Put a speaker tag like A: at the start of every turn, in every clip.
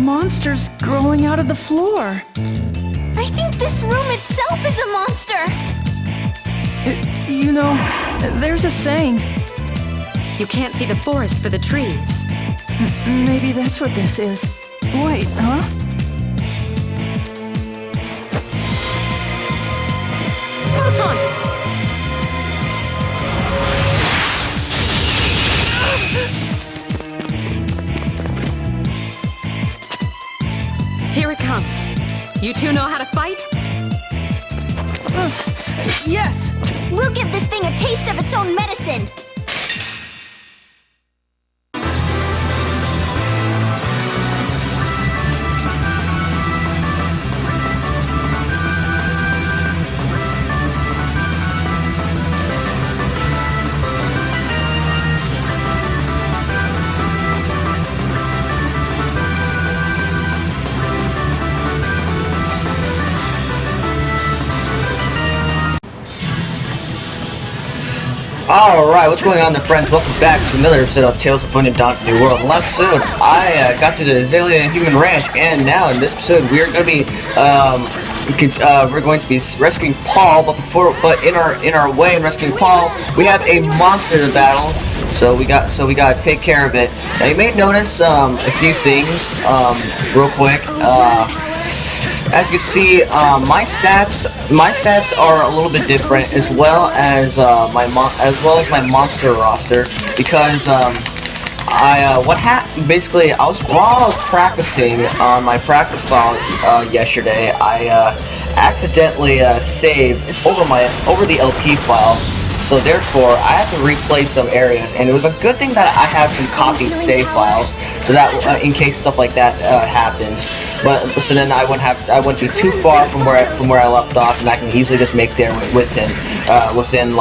A: monsters growing out of the floor.
B: I think this room itself is a monster!
A: You know, there's a saying.
C: You can't see the forest for the trees.
A: Maybe that's what this is. Wait, huh?
C: Proton! Here it comes. You two know how to fight?
A: Yes!
B: We'll give this thing a taste of its own medicine!
D: Alright, what's going on there, friends? Welcome back to another episode of Tales of Symphonia Dawn of the New World. In last episode, I got to the Azalea Human Ranch, and now in this episode, we're going to be rescuing Paul. But in our way in rescuing Paul, we have a monster to battle. So we gotta take care of it. Now you may notice a few things real quick. As you can see, my stats are a little bit different, as well as my monster roster, because basically while I was practicing on my practice file yesterday, I accidentally saved over the LP file. So therefore, I had to replay some areas, and it was a good thing that I have some copied save files, so that in case stuff like that happens. But so then I wouldn't be too far from where I left off, and I can easily just make there within I don't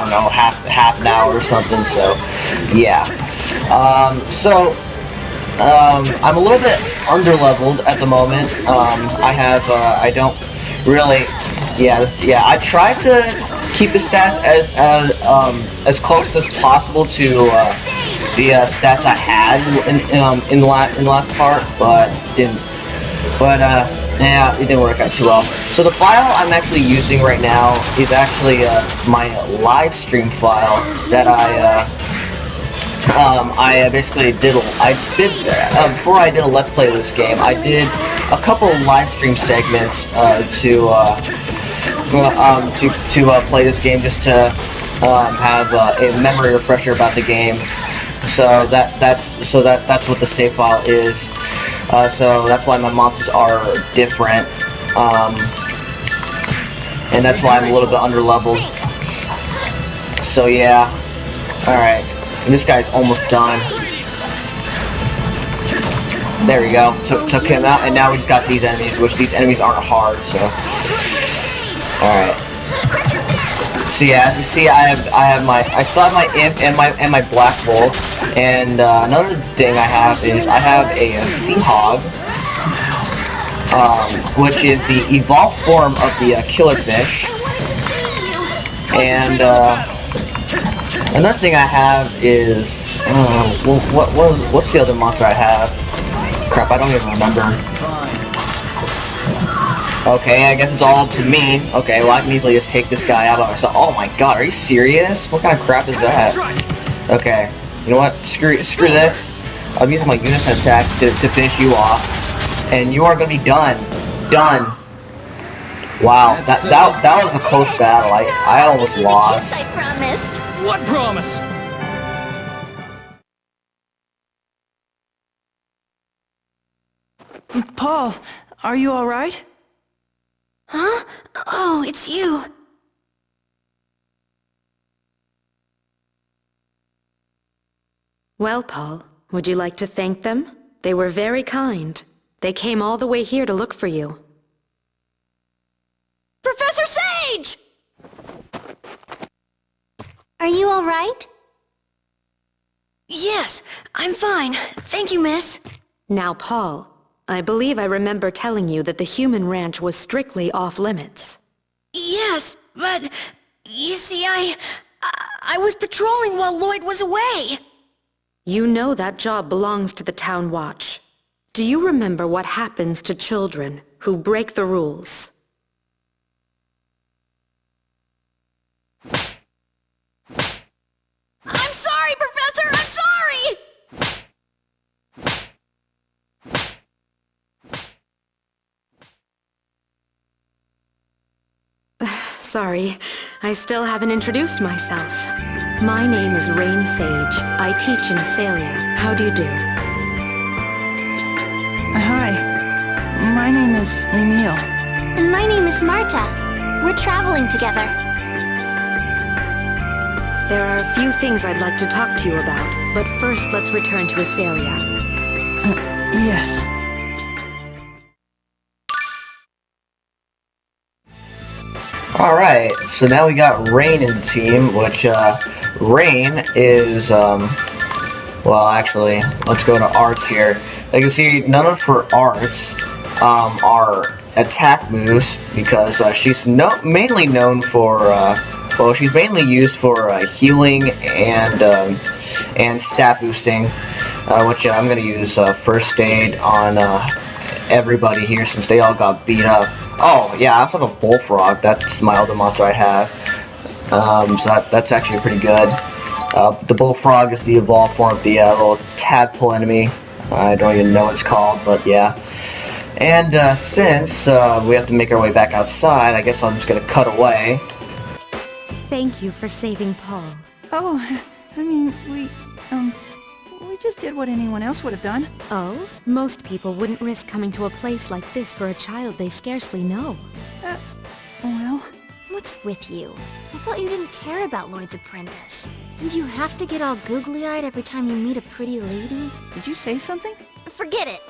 D: know, half an hour or something. So yeah. I'm a little bit underleveled at the moment. I don't really. Yeah. I try to keep the stats as close as possible to the stats I had in the last part, but didn't. But yeah, it didn't work out too well. So the file I'm actually using right now is actually my live stream file that I basically did. Before I did a Let's Play of this game, I did a couple of live stream segments to play this game, just to have a memory refresher about the game. So that's what the save file is. So that's why my monsters are different, and that's why I'm a little bit underleveled. So yeah, all right. And this guy's almost done. There we go. Took him out, and now we just got these enemies, which these enemies aren't hard. So, all right. So yeah, as you see, I still have my imp and my black bull, and another thing I have is I have a sea hog, which is the evolved form of the killer fish, and another thing I have is what's the other monster I have? Crap, I don't even remember. Okay, I guess it's all up to me. Okay, well I can easily just take this guy out by myself. Oh my god, are you serious? What kind of crap is that? Okay, you know what? Screw this. I'm using my unison attack to finish you off, and you are gonna be done. Done. Wow, that was a close battle. I almost lost.
B: I promised.
E: What promise?
A: Paul, are you all right?
B: Huh? Oh, it's you.
C: Well, Paul, would you like to thank them? They were very kind. They came all the way here to look for you.
B: Professor Sage! Are you all right?
F: Yes, I'm fine. Thank you, miss.
C: Now, Paul, I believe I remember telling you that the human ranch was strictly off-limits.
F: Yes, but you see, I was patrolling while Lloyd was away.
C: You know that job belongs to the Town Watch. Do you remember what happens to children who break the rules?
F: I'm sorry, Professor! I'm sorry!
C: Sorry, I still haven't introduced myself. My name is Raine Sage. I teach in Asalia. How do you do?
A: Hi. My name is Emil.
B: And my name is Marta. We're traveling together.
C: There are a few things I'd like to talk to you about, but first let's return to Asalia.
A: Yes.
D: Alright, so now we got Raine in the team, which, Raine is, well, actually, let's go to arts here. Like you can see, none of her arts, are attack moves, because, she's mainly known for, well, she's mainly used for, healing and stat boosting, which I'm gonna use, first aid on, everybody here, since they all got beat up. Oh, yeah, I also have a bullfrog. That's my other monster I have. So that's actually pretty good. The bullfrog is the evolved form of the little tadpole enemy. I don't even know what it's called, but yeah. And since we have to make our way back outside, I guess I'm just gonna cut away.
C: Thank you for saving Paul.
A: Oh, I mean, we just did what anyone else would have done.
C: Oh? Most people wouldn't risk coming to a place like this for a child they scarcely know.
A: Well...
B: What's with you? I thought you didn't care about Lloyd's apprentice. And you have to get all googly-eyed every time you meet a pretty lady?
A: Did you say something?
B: Forget it!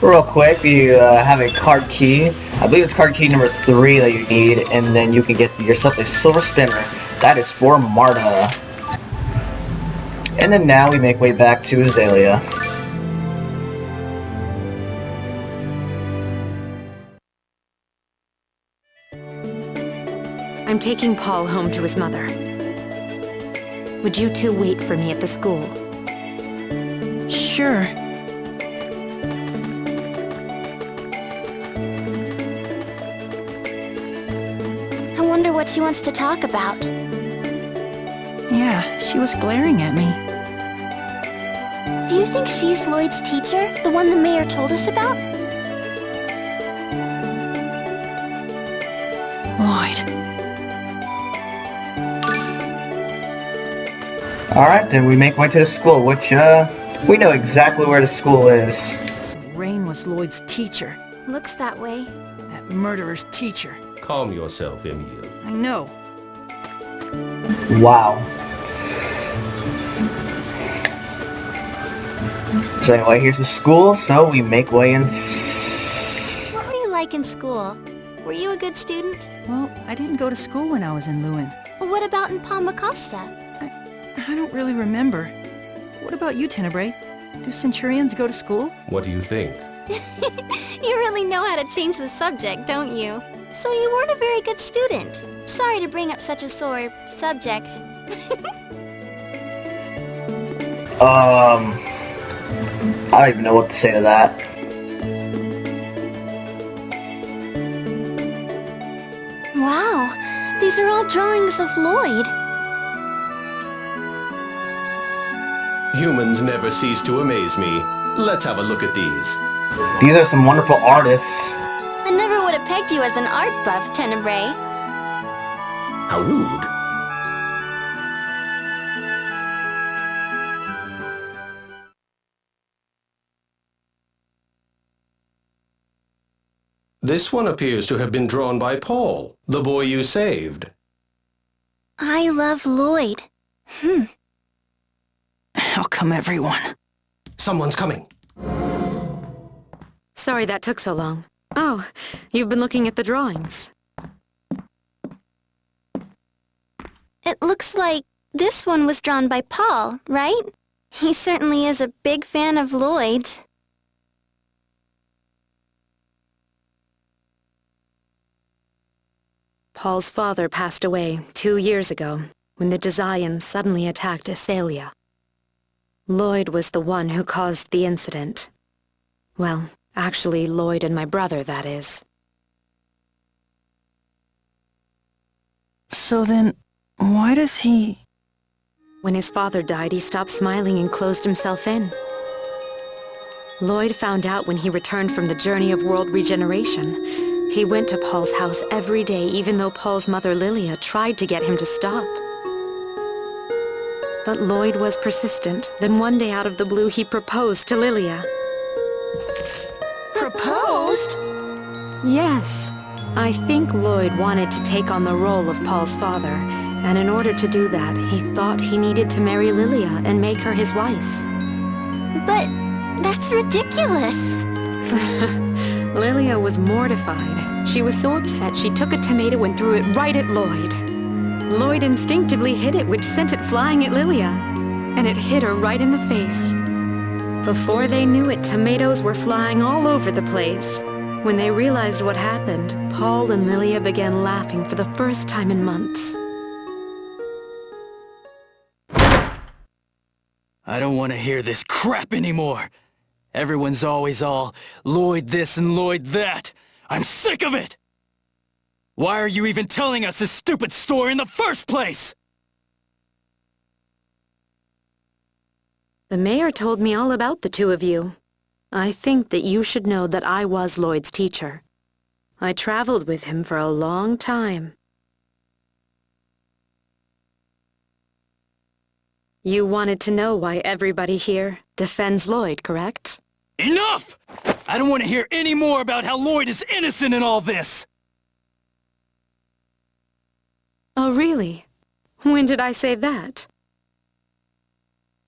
D: Real quick, you have a card key. I believe it's card key number 3 that you need, and then you can get yourself a silver spinner. That is for Marta. And then now we make way back to Azalea.
C: I'm taking Paul home to his mother. Would you two wait for me at the school?
A: Sure.
B: I wonder what she wants to talk about.
A: Yeah, she was glaring at me.
B: Do you think she's Lloyd's teacher? The one the mayor told us about?
A: Lloyd.
D: Alright, then we make way to the school, which, we know exactly where the school is.
A: So Raine was Lloyd's teacher.
B: Looks that way.
A: That murderer's teacher.
E: Calm yourself, Emil.
A: I know.
D: Wow. So anyway, here's the school, so we make way in...
B: What were you like in school? Were you a good student?
A: Well, I didn't go to school when I was in Lewin.
B: Well, what about in Palma Costa?
A: I don't really remember. What about you, Tenebrae? Do Centurions go to school?
E: What do you think?
B: You really know how to change the subject, don't you? So you weren't a very good student. Sorry to bring up such a sore subject.
D: I don't even know what to say to that.
B: Wow, these are all drawings of Lloyd.
E: Humans never cease to amaze me. Let's have a look at these.
D: These are some wonderful artists.
B: I never would have pegged you as an art buff, Tenebrae.
E: How rude. This one appears to have been drawn by Paul, the boy you saved.
B: I love Lloyd.
A: How come everyone?
E: Someone's coming.
C: Sorry that took so long. Oh, you've been looking at the drawings.
B: It looks like this one was drawn by Paul, right? He certainly is a big fan of Lloyd's.
C: Paul's father passed away 2 years ago when the Desians suddenly attacked Asalia. Lloyd was the one who caused the incident. Well, actually, Lloyd and my brother, that is.
A: So then, why does he...
C: When his father died, he stopped smiling and closed himself in. Lloyd found out when he returned from the journey of world regeneration. He went to Paul's house every day, even though Paul's mother Lilia tried to get him to stop. But Lloyd was persistent. Then one day out of the blue, he proposed to Lilia.
B: Proposed?
C: Yes. I think Lloyd wanted to take on the role of Paul's father, and in order to do that, he thought he needed to marry Lilia and make her his wife.
B: But that's ridiculous.
C: Lilia was mortified. She was so upset she took a tomato and threw it right at Lloyd. Lloyd instinctively hit it, which sent it flying at Lilia, and it hit her right in the face. Before they knew it, tomatoes were flying all over the place. When they realized what happened, Paul and Lilia began laughing for the first time in months.
G: I don't want to hear this crap anymore. Everyone's always all, Lloyd this and Lloyd that. I'm sick of it! Why are you even telling us this stupid story in the first place?
C: The mayor told me all about the two of you. I think that you should know that I was Lloyd's teacher. I traveled with him for a long time. You wanted to know why everybody here defends Lloyd, correct?
G: Enough! I don't want to hear any more about how Lloyd is innocent in all this!
C: Oh, really? When did I say that?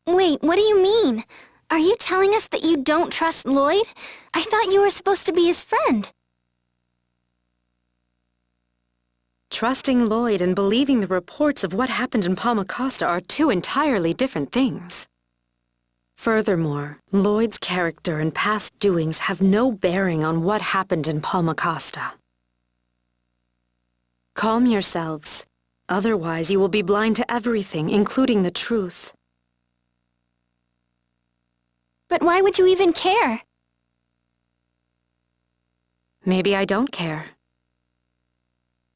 B: Wait, what do you mean? Are you telling us that you don't trust Lloyd? I thought you were supposed to be his friend.
C: Trusting Lloyd and believing the reports of what happened in Palmacosta are two entirely different things. Furthermore, Lloyd's character and past doings have no bearing on what happened in Palmacosta. Calm yourselves. Otherwise, you will be blind to everything, including the truth.
B: But why would you even care?
C: Maybe I don't care.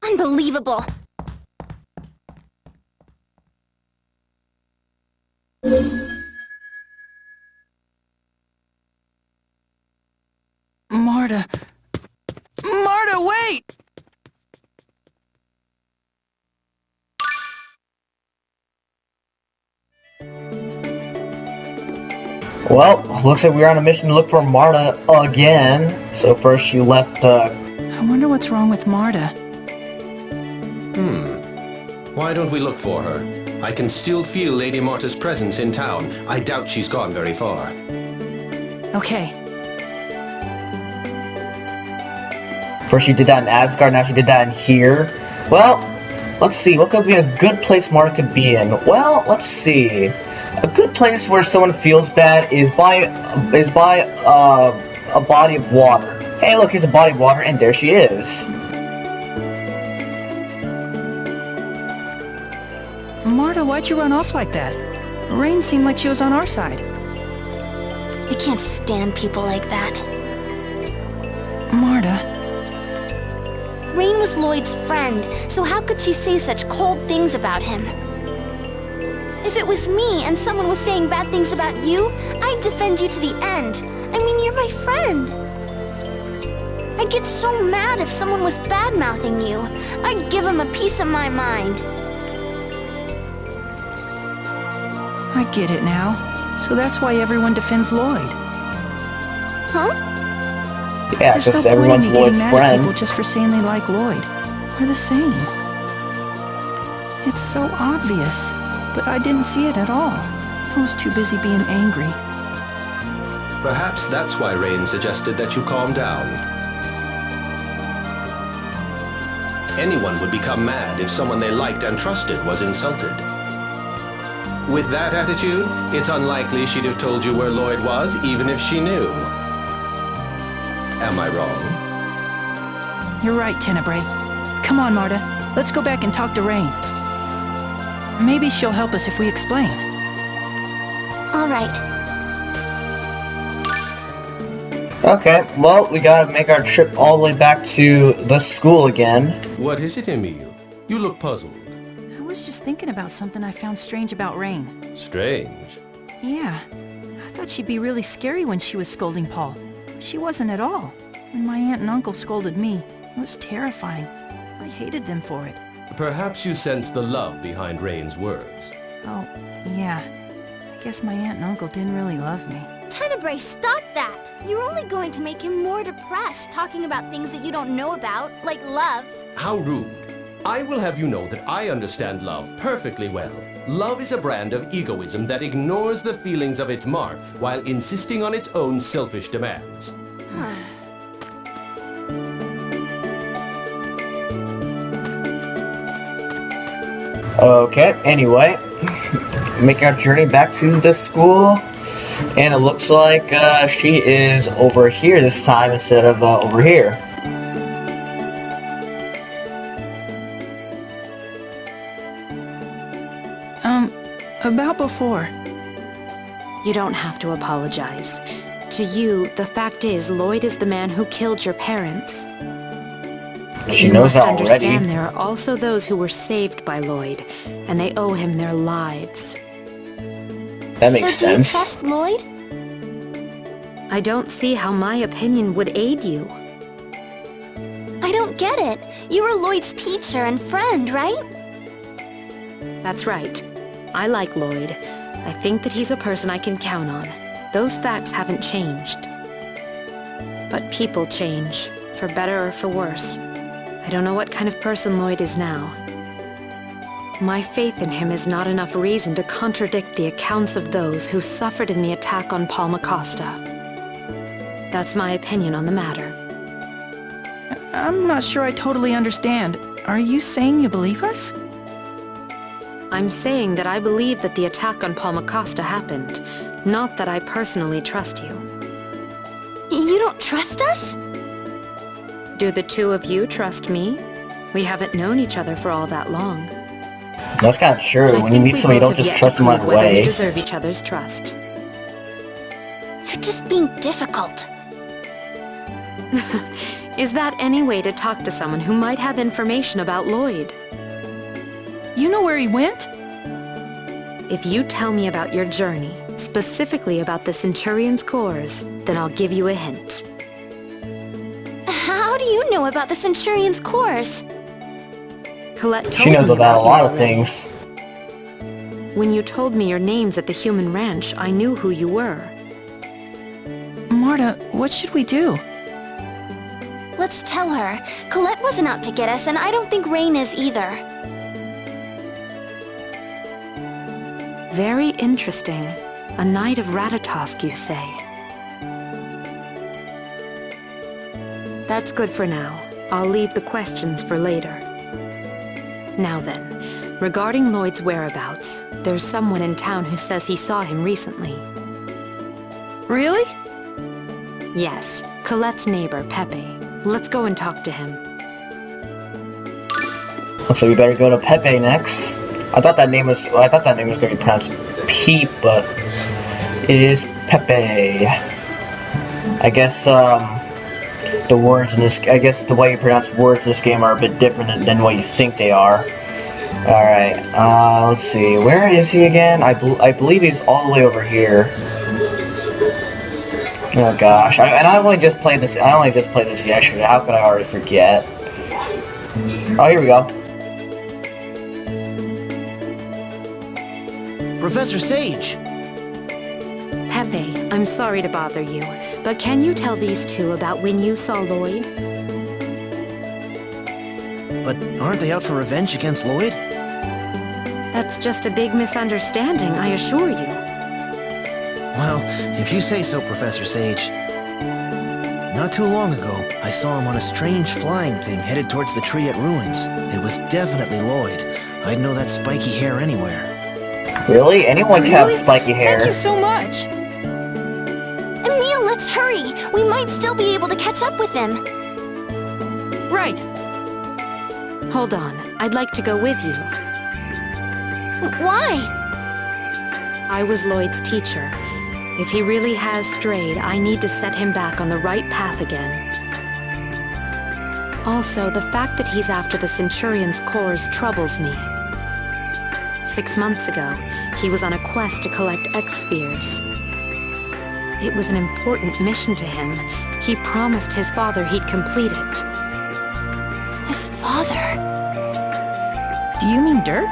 B: Unbelievable!
A: Marta... Marta, wait!
D: Well, looks like we're on a mission to look for Marta again. So first she left,
A: I wonder what's wrong with Marta.
E: Why don't we look for her? I can still feel Lady Marta's presence in town. I doubt she's gone very far.
A: Okay.
D: First she did that in Asgard, now she did that in here. Well, let's see, what could be a good place Marta could be in? Well, let's see. A good place where someone feels bad is by a body of water. Hey, look, here's a body of water, and there she is.
A: Marta, why'd you run off like that? Raine seemed like she was on our side.
B: I can't stand people like that.
A: Marta...
B: Raine was Lloyd's friend, so how could she say such cold things about him? If it was me and someone was saying bad things about you, I'd defend you to the end. I mean, you're my friend. I'd get so mad if someone was bad-mouthing you. I'd give him a piece of my mind.
A: I get it now. So that's why everyone defends Lloyd.
B: Huh?
D: Yeah,
A: There's
D: because
A: no point
D: everyone's
A: in me
D: Lloyd's
A: getting mad at people
D: friend.
A: just for saying they like Lloyd. We're the same. It's so obvious, but I didn't see it at all. I was too busy being angry.
E: Perhaps that's why Raine suggested that you calm down. Anyone would become mad if someone they liked and trusted was insulted. With that attitude, it's unlikely she'd have told you where Lloyd was, even if she knew. Am I wrong?
A: You're right, Tenebrae. Come on, Marta. let's go back and talk to Raine. Maybe she'll help us if we explain.
B: All right.
D: Okay, well, we gotta make our trip all the way back to the school again.
E: What is it, Emile? You look puzzled.
A: I was just thinking about something I found strange about Raine.
E: Strange.
A: Yeah, I thought she'd be really scary when she was scolding Paul. She wasn't at all. When my aunt and uncle scolded me, it was terrifying. I hated them for it.
E: Perhaps you sense the love behind Raine's words.
A: Oh, yeah. I guess my aunt and uncle didn't really love me.
F: Tenebrae, stop that! You're only going to make him more depressed, talking about things that you don't know about, like love.
E: How rude. I will have you know that I understand love perfectly well. Love is a brand of egoism that ignores the feelings of its mark while insisting on its own selfish demands.
D: Okay, anyway, make our journey back to the school, and it looks like she is over here this time instead of over here.
A: About before.
C: You don't have to apologize. To you, the fact is, Lloyd is the man who killed your parents.
D: She
C: You
D: knows
C: must
D: that already.
C: understand there are also those who were saved by Lloyd, and they owe him their lives.
D: That makes
B: So do you
D: sense.
B: trust Lloyd?
C: I don't see how my opinion would aid you.
B: I don't get it. You were Lloyd's teacher and friend, right?
C: That's right. I like Lloyd. I think that he's a person I can count on. Those facts haven't changed. But people change, for better or for worse. I don't know what kind of person Lloyd is now. My faith in him is not enough reason to contradict the accounts of those who suffered in the attack on Paul Acosta. That's my opinion on the matter.
A: I'm not sure I totally understand. Are you saying you believe us?
C: I'm saying that I believe that the attack on Paul Acosta happened, not that I personally trust you.
B: You don't trust us?
C: Do the two of you trust me? We haven't known each other for all that long.
D: That's kind of true.
C: I
D: When you
C: think
D: meet
C: we
D: somebody, you
C: both
D: don't
C: have
D: just
C: yet
D: trust
C: to
D: them right
C: prove whether we
D: away.
C: deserve each other's trust.
B: You're just being difficult.
C: Is that any way to talk to someone who might have information about Lloyd?
A: You know where he went?
C: If you tell me about your journey, specifically about the Centurion's cores, then I'll give you a hint.
B: How do you know about the Centurion's cores?
C: Colette told
D: She knows
C: me
D: about a
C: you
D: lot of
C: already.
D: things.
C: When you told me your names at the Human Ranch, I knew who you were.
A: Marta, what should we do?
B: Let's tell her. Colette wasn't out to get us, and I don't think Raine is either.
C: Very interesting. A Knight of Ratatosk, you say? That's good for now. I'll leave the questions for later. Now then, regarding Lloyd's whereabouts, there's someone in town who says he saw him recently.
A: Really?
C: Yes, Colette's neighbor, Pepe. Let's go and talk to him.
D: So we better go to Pepe next. I thought that name was going to be pronounced Pete, but it is Pepe. I guess the words in this, I guess the way you pronounce words in this game are a bit different than what you think they are. All right, let's see. Where is he again? I believe he's all the way over here. Oh gosh, I only just played this. I only just played this yesterday. How could I already forget? Oh, here we go.
H: Professor Sage!
C: Pepe, I'm sorry to bother you, but can you tell these two about when you saw Lloyd?
H: But aren't they out for revenge against Lloyd?
C: That's just a big misunderstanding, I assure you.
H: Well, if you say so, Professor Sage. Not too long ago, I saw him on a strange flying thing headed towards the tree at Ruins. It was definitely Lloyd. I'd know that spiky hair anywhere.
D: Really? Anyone can have spiky hair.
A: Thank you so much.
B: Emile, let's hurry. We might still be able to catch up with him.
A: Right.
C: Hold on. I'd like to go with you.
B: Why?
C: I was Lloyd's teacher. If he really has strayed, I need to set him back on the right path again. Also, the fact that he's after the Centurion's cores troubles me. 6 months ago, he was on a quest to collect X-Spheres. It was an important mission to him. He promised his father he'd complete it.
B: His father?
A: Do you mean Dirk?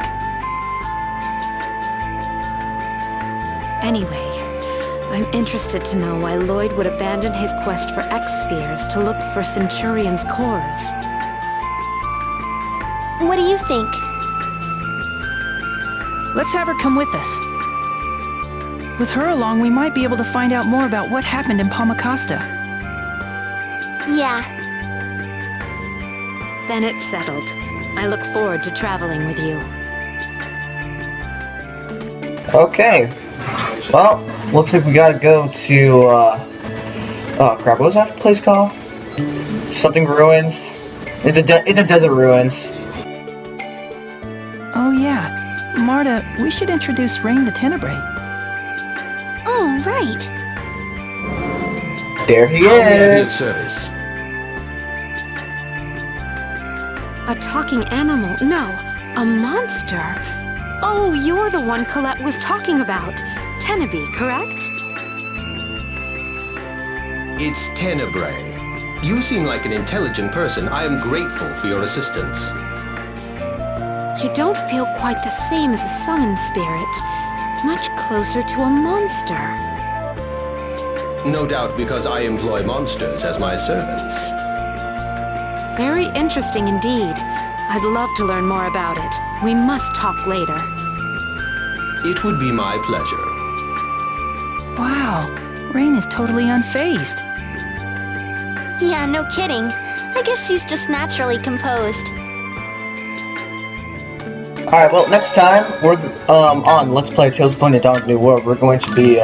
C: Anyway, I'm interested to know why Lloyd would abandon his quest for X-Spheres to look for Centurion's cores.
B: What do you think?
A: Let's have her come with us. With her along, we might be able to find out more about what happened in Palmacosta.
B: Yeah.
C: Then it's settled. I look forward to traveling with you.
D: Okay. Well, looks like we gotta go to, oh crap, what was that place called? Something Ruins? It's a desert ruins.
A: Oh yeah. Marta, we should introduce Raine to Tenebrae.
B: Oh, right.
D: There he
E: How may I be of
D: is!
E: service?
C: A talking animal? No, a monster. Oh, you're the one Colette was talking about. Tenebrae, correct?
E: It's Tenebrae. You seem like an intelligent person. I am grateful for your assistance.
C: You don't feel quite the same as a summoned spirit. Much closer to a monster.
E: No doubt because I employ monsters as my servants.
C: Very interesting indeed. I'd love to learn more about it. We must talk later.
E: It would be my pleasure.
A: Wow. Raine is totally unfazed.
B: Yeah, no kidding. I guess she's just naturally composed.
D: Alright, well, next time, we're, on Let's Play Tales of Symphonia Dawn of the New World, we're going to be,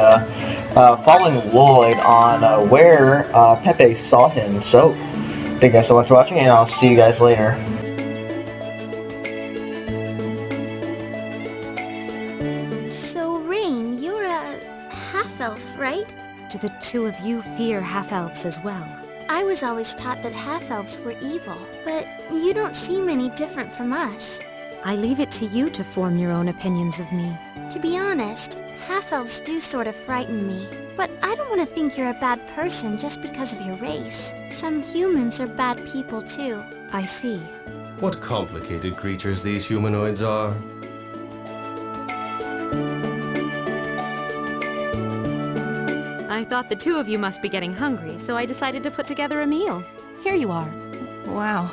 D: following Lloyd on, where, Pepe saw him. So, thank you guys so much for watching, and I'll see you guys later.
F: So, Raine, you're a half-elf, right?
C: Do the two of you fear half-elves as well?
F: I was always taught that half-elves were evil, but you don't seem any different from us.
C: I leave it to you to form your own opinions of me.
F: To be honest, half-elves do sort of frighten me. But I don't want to think you're a bad person just because of your race. Some humans are bad people too.
C: I see.
E: What complicated creatures these humanoids are.
C: I thought the two of you must be getting hungry, so I decided to put together a meal. Here you are.
A: Wow.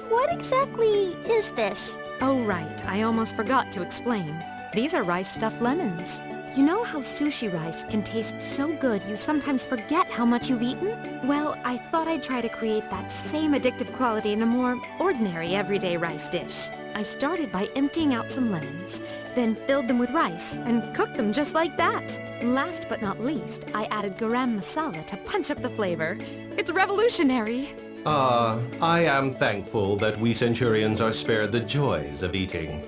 F: What exactly is this?
C: Oh right, I almost forgot to explain. These are rice-stuffed lemons. You know how sushi rice can taste so good you sometimes forget how much you've eaten? Well, I thought I'd try to create that same addictive quality in a more ordinary everyday rice dish. I started by emptying out some lemons, then filled them with rice and cooked them just like that. Last but not least, I added garam masala to punch up the flavor. It's revolutionary.
E: I am thankful that we Centurions are spared the joys of eating.